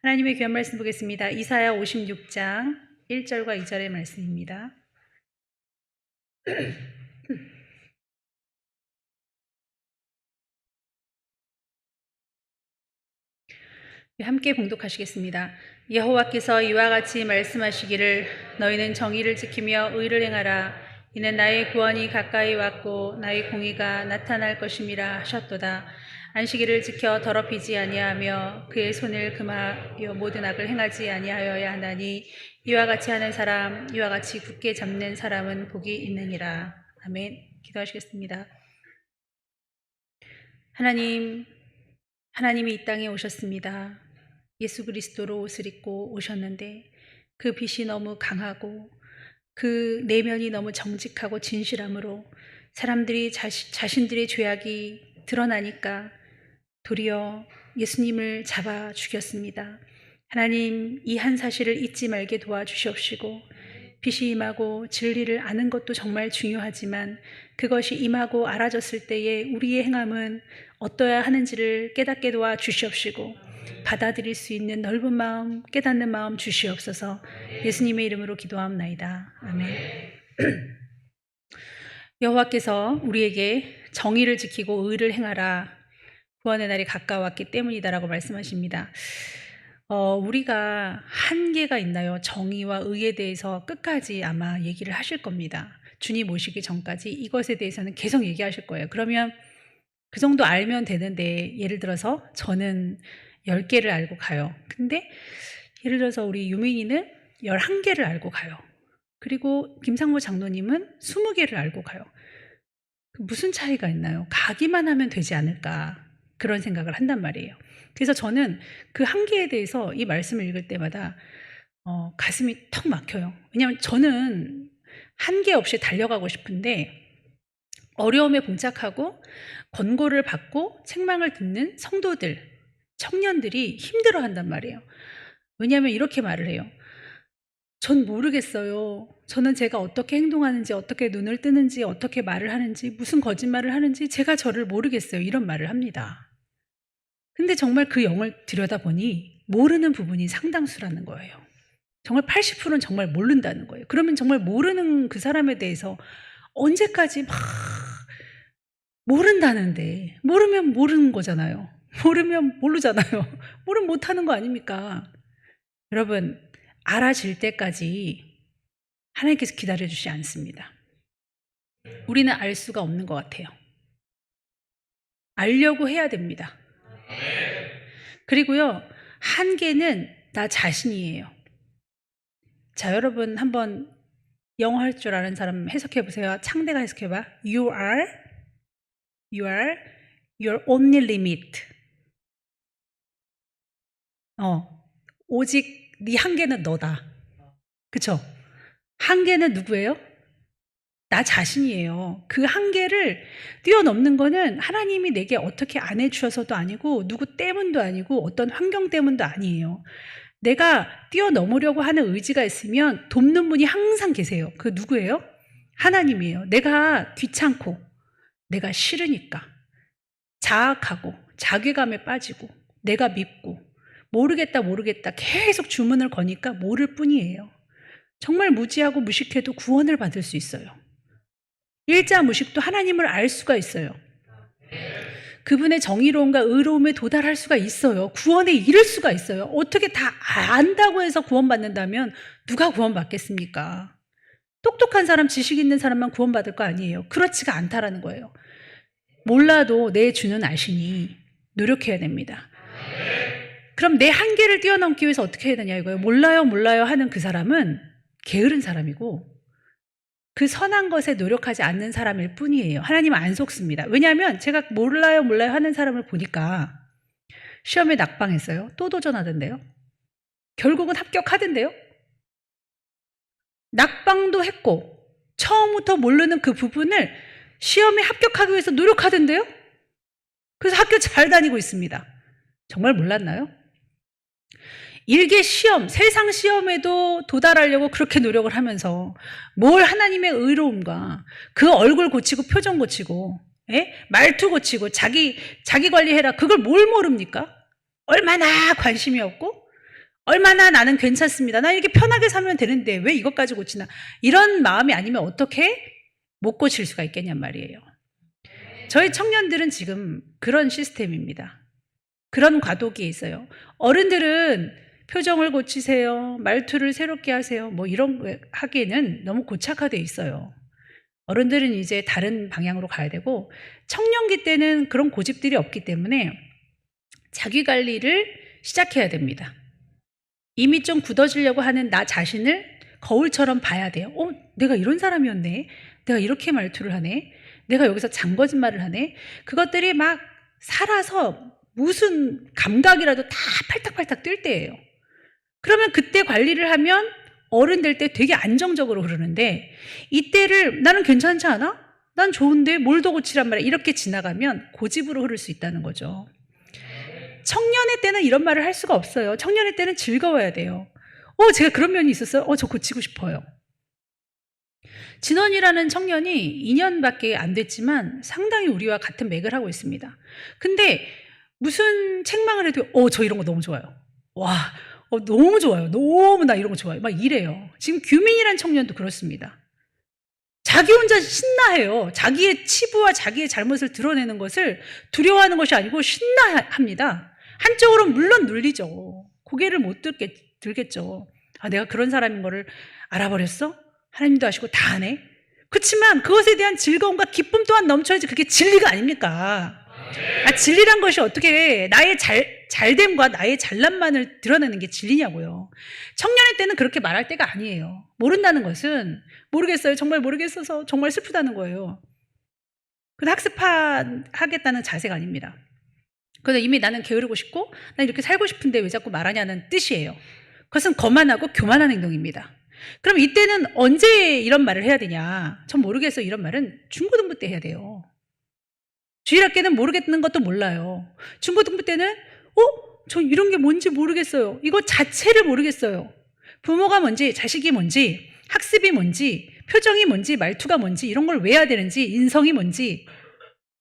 하나님의 귀한 말씀 보겠습니다. 이사야 56장 1절과 2절의 말씀입니다. 함께 봉독하시겠습니다. 여호와께서 이와 같이 말씀하시기를 너희는 정의를 지키며 의를 행하라. 이는 나의 구원이 가까이 왔고 나의 공의가 나타날 것임이라 하셨도다. 안식일을 지켜 더럽히지 아니하며 그의 손을 금하여 모든 악을 행하지 아니하여야 하나니 이와 같이 하는 사람, 이와 같이 굳게 잡는 사람은 복이 있느니라. 아멘. 기도하시겠습니다. 하나님이 이 땅에 오셨습니다. 예수 그리스도로 옷을 입고 오셨는데 그 빛이 너무 강하고 그 내면이 너무 정직하고 진실함으로 사람들이 자신들의 죄악이 드러나니까 도리어 예수님을 잡아 죽였습니다. 하나님, 이 한 사실을 잊지 말게 도와주시옵시고 빛이 임하고 진리를 아는 것도 정말 중요하지만 그것이 임하고 알아졌을 때에 우리의 행함은 어떠해야 하는지를 깨닫게 도와주시옵시고 받아들일 수 있는 넓은 마음, 깨닫는 마음 주시옵소서. 예수님의 이름으로 기도하옵나이다. 아멘. 여호와께서 우리에게 정의를 지키고 의를 행하라. 구원의 날이 가까웠기 때문이다라고 말씀하십니다. 우리가 한계가 있나요? 정의와 의에 대해서 끝까지 아마 얘기를 하실 겁니다. 주님 오시기 전까지 이것에 대해서는 계속 얘기하실 거예요. 그러면 그 정도 알면 되는데 예를 들어서 저는 10개를 알고 가요. 근데 예를 들어서 우리 유민이는 11개를 알고 가요. 그리고 김상모 장로님은 20개를 알고 가요. 무슨 차이가 있나요? 가기만 하면 되지 않을까 그런 생각을 한단 말이에요. 그래서 저는 그 한계에 대해서 이 말씀을 읽을 때마다 가슴이 턱 막혀요. 왜냐하면 저는 한계 없이 달려가고 싶은데 어려움에 봉착하고 권고를 받고 책망을 듣는 성도들, 청년들이 힘들어한단 말이에요. 왜냐하면 이렇게 말을 해요. 전 모르겠어요. 저는 제가 어떻게 행동하는지, 어떻게 눈을 뜨는지, 어떻게 말을 하는지, 무슨 거짓말을 하는지 제가 저를 모르겠어요. 이런 말을 합니다. 근데 정말 그 영을 들여다보니 모르는 부분이 상당수라는 거예요. 정말 80%는 정말 모른다는 거예요. 그러면 정말 모르는 그 사람에 대해서 언제까지 막 모른다는데 모르면 모르는 거잖아요. 모르면 모르잖아요. 모르면 못하는 거 아닙니까? 여러분, 알아질 때까지 하나님께서 기다려주지 않습니다. 우리는 알 수가 없는 것 같아요. 알려고 해야 됩니다. 그리고요, 한계는 나 자신이에요. 자, 여러분 한번 영어 할 줄 아는 사람 해석해 보세요. 창대가 해석해 봐. You are your only limit. 오직 네 한계는 너다. 그쵸? 한계는 누구예요? 나 자신이에요. 그 한계를 뛰어넘는 거는 하나님이 내게 어떻게 안 해주셔서도 아니고 누구 때문도 아니고 어떤 환경 때문도 아니에요. 내가 뛰어넘으려고 하는 의지가 있으면 돕는 분이 항상 계세요. 그 누구예요? 하나님이에요. 내가 귀찮고 내가 싫으니까 자학하고 자괴감에 빠지고 내가 믿고 모르겠다 계속 주문을 거니까 모를 뿐이에요. 정말 무지하고 무식해도 구원을 받을 수 있어요. 일자무식도 하나님을 알 수가 있어요. 그분의 정의로움과 의로움에 도달할 수가 있어요. 구원에 이를 수가 있어요. 어떻게 다 안다고 해서 구원받는다면 누가 구원받겠습니까? 똑똑한 사람, 지식 있는 사람만 구원받을 거 아니에요. 그렇지가 않다라는 거예요. 몰라도 내 주는 아시니 노력해야 됩니다. 그럼 내 한계를 뛰어넘기 위해서 어떻게 해야 되냐 이거예요. 몰라요 하는 그 사람은 게으른 사람이고 그 선한 것에 노력하지 않는 사람일 뿐이에요. 하나님은 안 속습니다. 왜냐하면 제가 몰라요 하는 사람을 보니까 시험에 낙방했어요. 또 도전하던데요. 결국은 합격하던데요. 낙방도 했고 처음부터 모르는 그 부분을 시험에 합격하기 위해서 노력하던데요. 그래서 학교 잘 다니고 있습니다. 정말 몰랐나요? 일개 시험, 세상 시험에도 도달하려고 그렇게 노력을 하면서 뭘 하나님의 의로움과 그 얼굴 고치고 표정 고치고 말투 고치고 자기 관리해라 그걸 뭘 모릅니까? 얼마나 관심이 없고 얼마나 나는 괜찮습니다. 나 이렇게 편하게 살면 되는데 왜 이것까지 고치나. 이런 마음이 아니면 어떻게 못 고칠 수가 있겠냔 말이에요. 저희 청년들은 지금 그런 시스템입니다. 그런 과도기에 있어요. 어른들은 표정을 고치세요. 말투를 새롭게 하세요. 뭐 이런 거 하기에는 너무 고착화되어 있어요. 어른들은 이제 다른 방향으로 가야 되고 청년기 때는 그런 고집들이 없기 때문에 자기 관리를 시작해야 됩니다. 이미 좀 굳어지려고 하는 나 자신을 거울처럼 봐야 돼요. 내가 이런 사람이었네. 내가 이렇게 말투를 하네. 내가 여기서 잔거짓말을 하네. 그것들이 막 살아서 무슨 감각이라도 다 팔딱팔딱 뛸 때예요. 그러면 그때 관리를 하면 어른 될 때 되게 안정적으로 흐르는데 이때를 나는 괜찮지 않아? 난 좋은데 뭘 더 고치란 말이야. 이렇게 지나가면 고집으로 흐를 수 있다는 거죠. 청년의 때는 이런 말을 할 수가 없어요. 청년의 때는 즐거워야 돼요. 제가 그런 면이 있었어요. 저 고치고 싶어요. 진원이라는 청년이 2년밖에 안 됐지만 상당히 우리와 같은 맥을 하고 있습니다. 근데 무슨 책망을 해도 저 이런 거 너무 좋아요. 와, 너무 좋아요. 너무 나 이런 거 좋아요. 막 이래요. 지금 규민이라는 청년도 그렇습니다. 자기 혼자 신나해요. 자기의 치부와 자기의 잘못을 드러내는 것을 두려워하는 것이 아니고 신나합니다. 한쪽으로 물론 눌리죠. 고개를 못 들겠죠. 내가 그런 사람인 거를 알아버렸어? 하나님도 아시고 다 아네? 그렇지만 그것에 대한 즐거움과 기쁨 또한 넘쳐야지 그게 진리가 아닙니까? 진리란 것이 어떻게 나의 잘됨과 나의 잘남만을 드러내는 게 진리냐고요. 청년의 때는 그렇게 말할 때가 아니에요. 모른다는 것은 모르겠어요. 정말 모르겠어서 정말 슬프다는 거예요. 그건 학습하겠다는 자세가 아닙니다. 그래서 이미 나는 게으르고 싶고 난 이렇게 살고 싶은데 왜 자꾸 말하냐는 뜻이에요. 그것은 거만하고 교만한 행동입니다. 그럼 이때는 언제 이런 말을 해야 되냐? 전 모르겠어요. 이런 말은 중고등부 때 해야 돼요. 주일학교는 모르겠는 것도 몰라요. 중고등부 때는 저 이런 게 뭔지 모르겠어요. 이거 자체를 모르겠어요. 부모가 뭔지 자식이 뭔지 학습이 뭔지 표정이 뭔지 말투가 뭔지 이런 걸 외워야 되는지 인성이 뭔지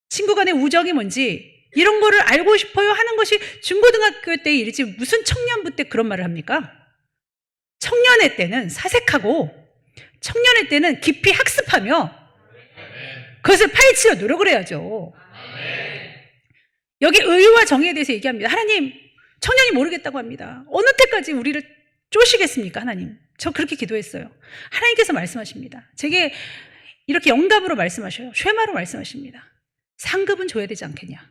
친구 간의 우정이 뭔지 이런 거를 알고 싶어요 하는 것이 중고등학교 때의 일이지 무슨 청년부 때 그런 말을 합니까? 청년의 때는 사색하고 청년의 때는 깊이 학습하며 그것을 파헤치려 노력을 해야죠. 여기 의와 정의에 대해서 얘기합니다. 하나님, 청년이 모르겠다고 합니다. 어느 때까지 우리를 쪼시겠습니까, 하나님? 저 그렇게 기도했어요. 하나님께서 말씀하십니다. 제게 이렇게 영감으로 말씀하셔요. 쉐마로 말씀하십니다. 상급은 줘야 되지 않겠냐?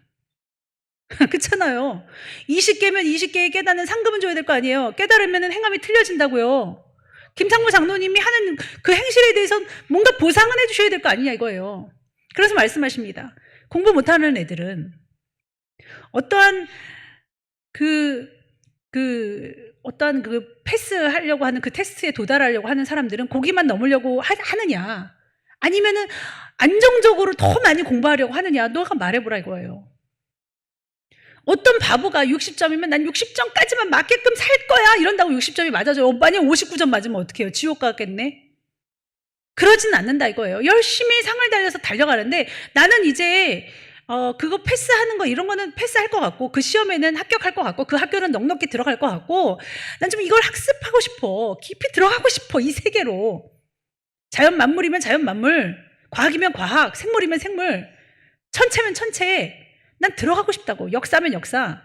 그렇잖아요. 20개면 20개의 깨닫는 상급은 줘야 될 거 아니에요. 깨달으면 행함이 틀려진다고요. 김상무 장로님이 하는 그 행실에 대해서 뭔가 보상은 해주셔야 될 거 아니냐 이거예요. 그래서 말씀하십니다. 공부 못하는 애들은 어떠한 어떠한 패스하려고 하는 그 테스트에 도달하려고 하는 사람들은 거기만 넘으려고 하느냐 아니면은 안정적으로 더 많이 공부하려고 하느냐 너가 말해보라 이거예요. 어떤 바보가 60점이면 난 60점까지만 맞게끔 살 거야 이런다고 60점이 맞아줘요. 만약 59점 맞으면 어떡해요? 지옥 가겠네? 그러진 않는다 이거예요. 열심히 상을 달려서 달려가는데 나는 이제 그거 패스하는 거 이런 거는 패스할 것 같고 그 시험에는 합격할 것 같고 그 학교는 넉넉히 들어갈 것 같고 난 좀 이걸 학습하고 싶어. 깊이 들어가고 싶어. 이 세계로. 자연 만물이면 자연 만물, 과학이면 과학, 생물이면 생물, 천체면 천체. 난 들어가고 싶다고. 역사면 역사.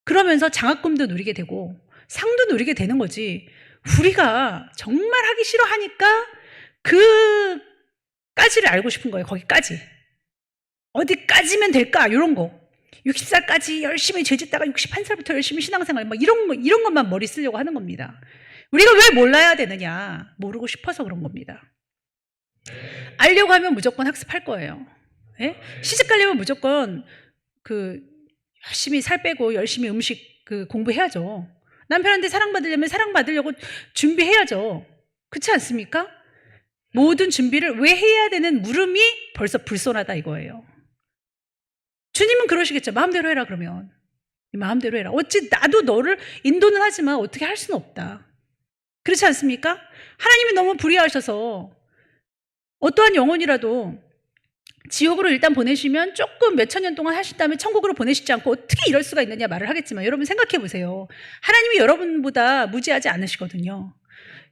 그러면서 장학금도 누리게 되고 상도 누리게 되는 거지. 우리가 정말 하기 싫어하니까 그까지를 알고 싶은 거예요. 거기까지. 어디까지면 될까? 이런 거. 60살까지 열심히 죄짓다가 61살부터 열심히 신앙생활 이런 것만 머리 쓰려고 하는 겁니다. 우리가 왜 몰라야 되느냐? 모르고 싶어서 그런 겁니다. 알려고 하면 무조건 학습할 거예요. 예? 시집 가려면 무조건 열심히 살 빼고 열심히 음식 공부해야죠. 남편한테 사랑받으려면 사랑받으려고 준비해야죠. 그렇지 않습니까? 모든 준비를 왜 해야 되는 물음이 벌써 불손하다 이거예요. 주님은 그러시겠죠. 마음대로 해라 그러면. 마음대로 해라. 어찌 나도 너를 인도는 하지만 어떻게 할 수는 없다. 그렇지 않습니까? 하나님이 너무 불의하셔서 어떠한 영혼이라도 지옥으로 일단 보내시면 조금 몇천 년 동안 하신 다음에 천국으로 보내시지 않고 어떻게 이럴 수가 있느냐 말을 하겠지만, 여러분 생각해 보세요. 하나님이 여러분보다 무지하지 않으시거든요.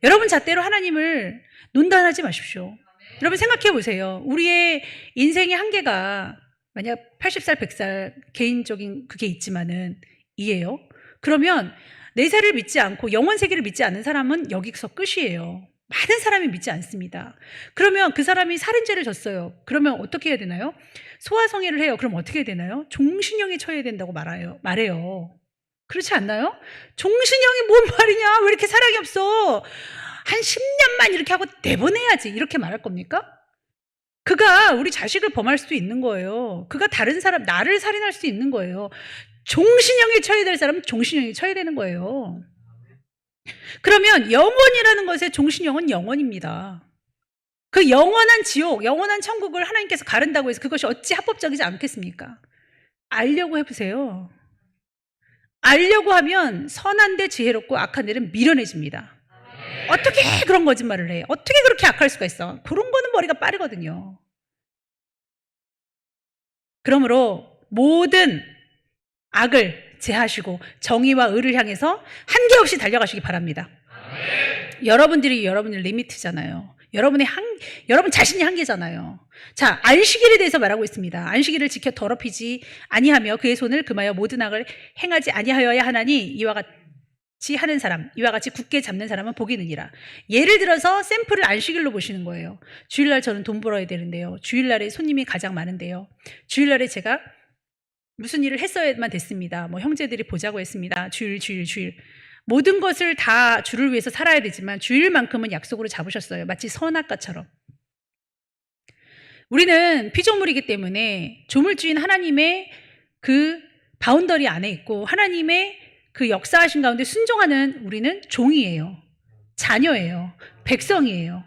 여러분 잣대로 하나님을 논단하지 마십시오. 여러분 생각해 보세요. 우리의 인생의 한계가 만약 80살, 100살 개인적인 그게 있지만은 이에요. 그러면 내세를 믿지 않고 영원 세계를 믿지 않는 사람은 여기서 끝이에요. 많은 사람이 믿지 않습니다. 그러면 그 사람이 살인죄를 졌어요. 그러면 어떻게 해야 되나요? 소아성애를 해요. 그럼 어떻게 해야 되나요? 종신형에 처해야 된다고 말해요. 그렇지 않나요? 종신형이 뭔 말이냐? 왜 이렇게 사랑이 없어? 한 10년만 이렇게 하고 내보내야지. 이렇게 말할 겁니까? 그가 우리 자식을 범할 수도 있는 거예요. 그가 다른 사람, 나를 살인할 수도 있는 거예요. 종신형에 처해야 될 사람은 종신형에 처해야 되는 거예요. 그러면 영원이라는 것의 종신형은 영원입니다. 그 영원한 지옥, 영원한 천국을 하나님께서 가른다고 해서 그것이 어찌 합법적이지 않겠습니까? 알려고 해보세요. 알려고 하면 선한 데 지혜롭고 악한 데는 미련해집니다. 어떻게 그런 거짓말을 해? 어떻게 그렇게 악할 수가 있어? 그런 거는 머리가 빠르거든요. 그러므로 모든 악을 제하시고 정의와 의를 향해서 한계없이 달려가시기 바랍니다. 여러분들이 여러분의 리미트잖아요. 여러분 자신이 한계잖아요. 자, 안식일에 대해서 말하고 있습니다. 안식일을 지켜 더럽히지 아니하며 그의 손을 금하여 모든 악을 행하지 아니하여야 하나니 이와 같이 굳게 잡는 사람은 복이 있느니라. 예를 들어서 샘플을 안식일로 보시는 거예요. 주일날 저는 돈 벌어야 되는데요. 주일날에 손님이 가장 많은데요. 주일날에 제가 무슨 일을 했어야만 됐습니다. 뭐 형제들이 보자고 했습니다. 주일. 모든 것을 다 주를 위해서 살아야 되지만 주일만큼은 약속으로 잡으셨어요. 마치 선악과처럼. 우리는 피조물이기 때문에 조물주인 하나님의 그 바운더리 안에 있고 하나님의 그 역사하신 가운데 순종하는 우리는 종이에요. 자녀예요. 백성이에요.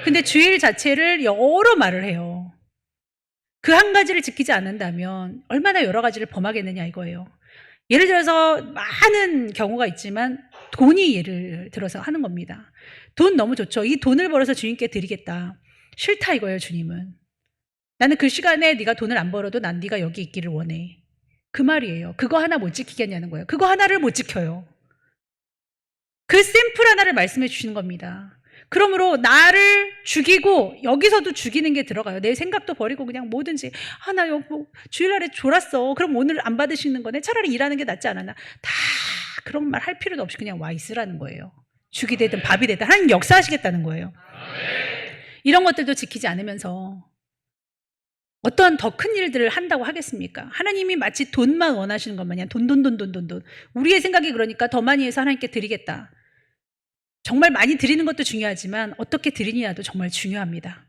근데 주일 자체를 여러 말을 해요. 그 한 가지를 지키지 않는다면 얼마나 여러 가지를 범하겠느냐 이거예요. 예를 들어서 많은 경우가 있지만 돈이 예를 들어서 하는 겁니다. 돈 너무 좋죠. 이 돈을 벌어서 주님께 드리겠다. 싫다 이거예요, 주님은. 나는 그 시간에 네가 돈을 안 벌어도 난 네가 여기 있기를 원해. 그 말이에요. 그거 하나 못 지키겠냐는 거예요. 그거 하나를 못 지켜요. 그 샘플 하나를 말씀해 주시는 겁니다. 그러므로 나를 죽이고 여기서도 죽이는 게 들어가요. 내 생각도 버리고 그냥 뭐든지 나 여기 주일날에 졸았어. 그럼 오늘 안 받으시는 거네. 차라리 일하는 게 낫지 않았나. 다 그런 말 할 필요도 없이 그냥 와 있으라는 거예요. 죽이 되든 밥이 되든 하나님 역사하시겠다는 거예요. 이런 것들도 지키지 않으면서 어떤 더 큰 일들을 한다고 하겠습니까? 하나님이 마치 돈만 원하시는 것 마냥 돈. 우리의 생각이 그러니까 더 많이 해서 하나님께 드리겠다. 정말 많이 드리는 것도 중요하지만 어떻게 드리느냐도 정말 중요합니다.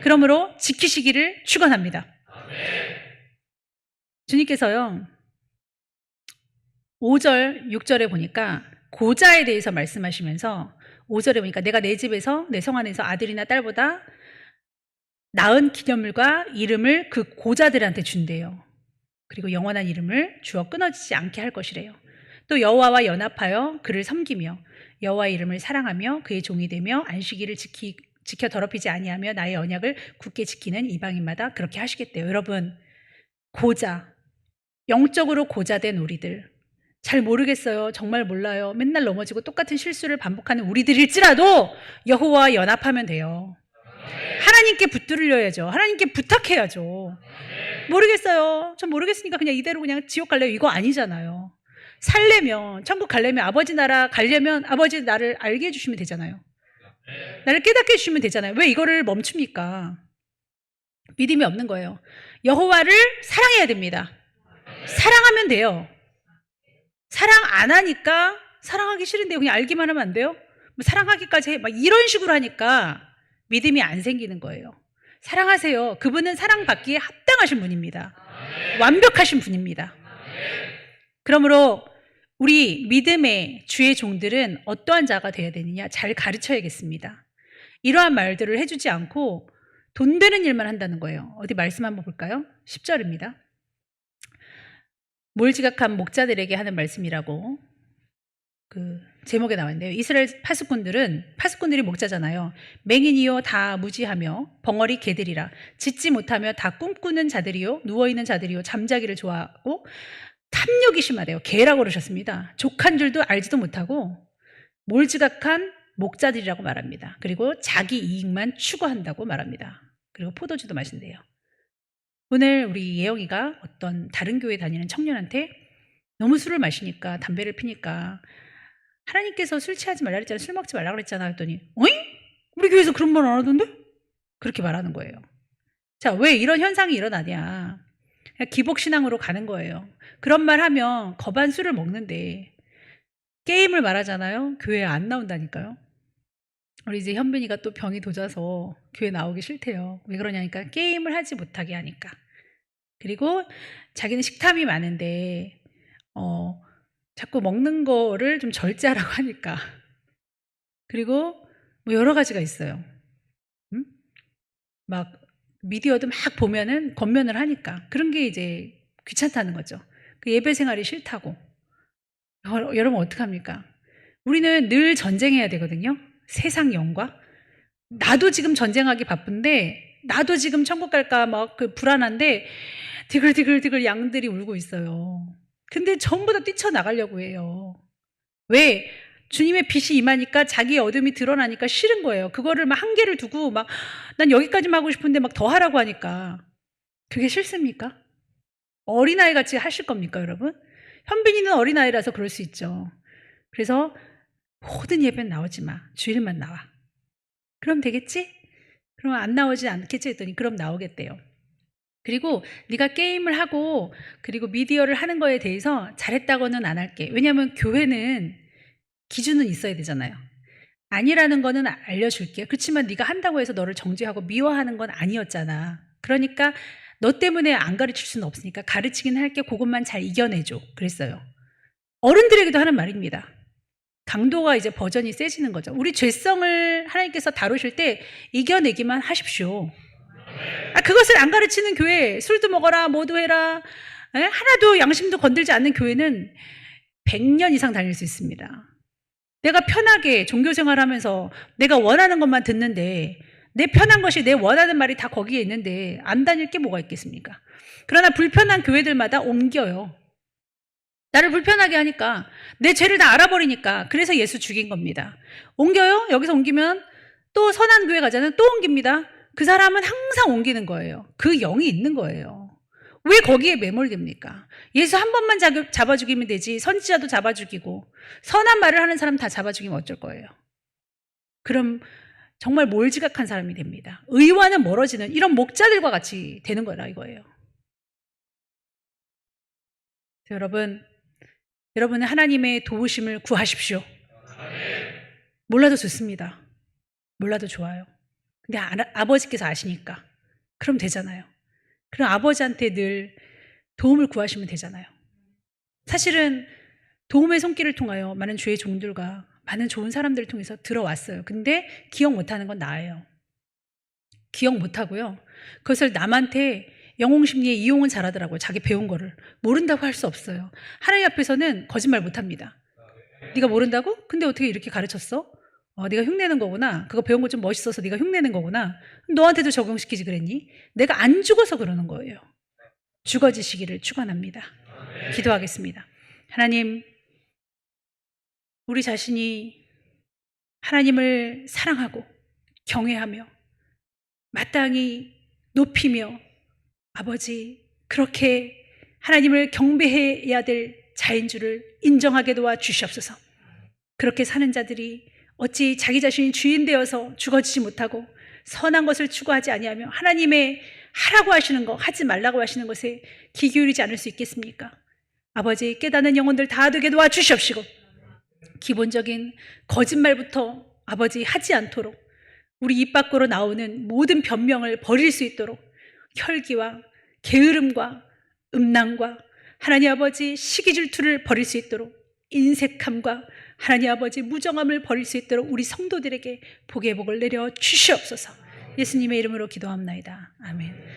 그러므로 지키시기를 축원합니다. 주님께서요 5절, 6절에 보니까 고자에 대해서 말씀하시면서 5절에 보니까 내가 내 집에서 내 성 안에서 아들이나 딸보다 나은 기념물과 이름을 그 고자들한테 준대요. 그리고 영원한 이름을 주어 끊어지지 않게 할 것이래요. 또 여호와와 연합하여 그를 섬기며 여호와의 이름을 사랑하며 그의 종이 되며 안식일을 지켜 더럽히지 아니하며 나의 언약을 굳게 지키는 이방인마다 그렇게 하시겠대요. 여러분, 고자, 영적으로 고자된 우리들 잘 모르겠어요. 정말 몰라요. 맨날 넘어지고 똑같은 실수를 반복하는 우리들일지라도 여호와와 연합하면 돼요. 하나님께 붙들려야죠. 하나님께 부탁해야죠. 모르겠어요. 전 모르겠으니까 그냥 이대로 그냥 지옥 갈래요. 이거 아니잖아요. 살려면, 천국 가려면, 아버지 나라 가려면 아버지 나를 알게 해주시면 되잖아요. 나를 깨닫게 해주시면 되잖아요. 왜 이거를 멈춥니까? 믿음이 없는 거예요. 여호와를 사랑해야 됩니다. 사랑하면 돼요. 사랑 안 하니까 사랑하기 싫은데 그냥 알기만 하면 안 돼요? 뭐 사랑하기까지 해. 막 이런 식으로 하니까 믿음이 안 생기는 거예요. 사랑하세요. 그분은 사랑받기에 합당하신 분입니다. 완벽하신 분입니다. 그러므로 우리 믿음의 주의 종들은 어떠한 자가 되어야 되느냐? 잘 가르쳐야겠습니다. 이러한 말들을 해주지 않고 돈 되는 일만 한다는 거예요. 어디 말씀 한번 볼까요? 10절입니다. 몰지각한 목자들에게 하는 말씀이라고. 그 제목에 나왔는데요. 이스라엘 파수꾼들이 목자잖아요. 맹인이요 다 무지하며 벙어리 개들이라 짖지 못하며 다 꿈꾸는 자들이요 누워있는 자들이요 잠자기를 좋아하고 탐욕이 심하대요. 개라고 그러셨습니다. 족한 줄도 알지도 못하고 몰지각한 목자들이라고 말합니다. 그리고 자기 이익만 추구한다고 말합니다. 그리고 포도주도 마신대요. 오늘 우리 예영이가 어떤 다른 교회 다니는 청년한테 너무 술을 마시니까 담배를 피니까 하나님께서 술 취하지 말라 그랬잖아, 술 먹지 말라 그랬잖아 했더니 어잉? 우리 교회에서 그런 말 안 하던데? 그렇게 말하는 거예요. 자, 왜 이런 현상이 일어나냐? 그냥 기복신앙으로 가는 거예요. 그런 말 하면 거반 술을 먹는데 게임을 말하잖아요. 교회에 안 나온다니까요. 우리 이제 현빈이가 또 병이 도져서 교회 나오기 싫대요. 왜 그러냐니까 게임을 하지 못하게 하니까. 그리고 자기는 식탐이 많은데 자꾸 먹는 거를 좀 절제하라고 하니까. 그리고 뭐 여러 가지가 있어요. 막 미디어도 막 보면은 권면을 하니까 그런 게 이제 귀찮다는 거죠. 그 예배 생활이 싫다고. 여러분 어떡합니까? 우리는 늘 전쟁해야 되거든요. 세상 영과. 나도 지금 전쟁하기 바쁜데 나도 지금 천국 갈까 막 그 불안한데 디글디글 양들이 울고 있어요. 근데 전부 다 뛰쳐나가려고 해요. 왜? 주님의 빛이 임하니까 자기의 어둠이 드러나니까 싫은 거예요. 그거를 막 한계를 두고 막 난 여기까지만 하고 싶은데 막 더 하라고 하니까 그게 싫습니까? 어린아이 같이 하실 겁니까, 여러분? 현빈이는 어린아이라서 그럴 수 있죠. 그래서 모든 예배는 나오지 마. 주일만 나와. 그럼 되겠지? 그럼 안 나오지 않겠지 했더니 그럼 나오겠대요. 그리고 네가 게임을 하고 그리고 미디어를 하는 거에 대해서 잘했다고는 안 할게. 왜냐하면 교회는 기준은 있어야 되잖아요. 아니라는 거는 알려줄게. 그렇지만 네가 한다고 해서 너를 정죄하고 미워하는 건 아니었잖아. 그러니까 너 때문에 안 가르칠 수는 없으니까 가르치긴 할게. 그것만 잘 이겨내줘. 그랬어요. 어른들에게도 하는 말입니다. 강도가 이제 버전이 세지는 거죠. 우리 죄성을 하나님께서 다루실 때 이겨내기만 하십시오. 그것을 안 가르치는 교회, 술도 먹어라, 뭐도 해라, 하나도 양심도 건들지 않는 교회는 100년 이상 다닐 수 있습니다. 내가 편하게 종교생활 하면서 내가 원하는 것만 듣는데 내 편한 것이 내 원하는 말이 다 거기에 있는데 안 다닐 게 뭐가 있겠습니까? 그러나 불편한 교회들마다 옮겨요. 나를 불편하게 하니까 내 죄를 다 알아버리니까 그래서 예수 죽인 겁니다. 옮겨요? 여기서 옮기면 또 선한 교회 가자는 또 옮깁니다. 그 사람은 항상 옮기는 거예요. 그 영이 있는 거예요. 왜 거기에 매몰됩니까? 예수 한 번만 잡아 죽이면 되지 선지자도 잡아 죽이고 선한 말을 하는 사람 다 잡아 죽이면 어쩔 거예요? 그럼 정말 몰지각한 사람이 됩니다. 의와는 멀어지는 이런 목자들과 같이 되는 거라 이거예요. 여러분은 하나님의 도우심을 구하십시오. 몰라도 좋습니다. 몰라도 좋아요. 근데 아버지께서 아시니까 그럼 되잖아요. 그럼 아버지한테 늘 도움을 구하시면 되잖아요. 사실은 도움의 손길을 통하여 많은 주의 종들과 많은 좋은 사람들을 통해서 들어왔어요. 근데 기억 못하는 건 나예요. 기억 못하고요. 그것을 남한테 영웅심리에 이용은 잘하더라고요. 자기 배운 거를. 모른다고 할 수 없어요. 하나님 앞에서는 거짓말 못합니다. 네가 모른다고? 근데 어떻게 이렇게 가르쳤어? 네가 흉내는 거구나. 그거 배운 거 좀 멋있어서 네가 흉내는 거구나. 너한테도 적용시키지 그랬니? 내가 안 죽어서 그러는 거예요. 죽어지시기를 축원합니다. 기도하겠습니다. 하나님, 우리 자신이 하나님을 사랑하고 경외하며 마땅히 높이며 아버지 그렇게 하나님을 경배해야 될 자인 줄을 인정하게 도와주시옵소서. 그렇게 사는 자들이 어찌 자기 자신이 주인 되어서 죽어지지 못하고 선한 것을 추구하지 아니하며 하나님의 하라고 하시는 거 하지 말라고 하시는 것에 귀 기울이지 않을 수 있겠습니까? 아버지 깨닫는 영혼들 다 되게 도와주시옵시고 기본적인 거짓말부터 아버지 하지 않도록 우리 입 밖으로 나오는 모든 변명을 버릴 수 있도록 혈기와 게으름과 음란과 하나님 아버지 시기 질투를 버릴 수 있도록 인색함과 하나님 아버지 무정함을 버릴 수 있도록 우리 성도들에게 복의 복을 내려 주시옵소서. 예수님의 이름으로 기도합나이다. 아멘.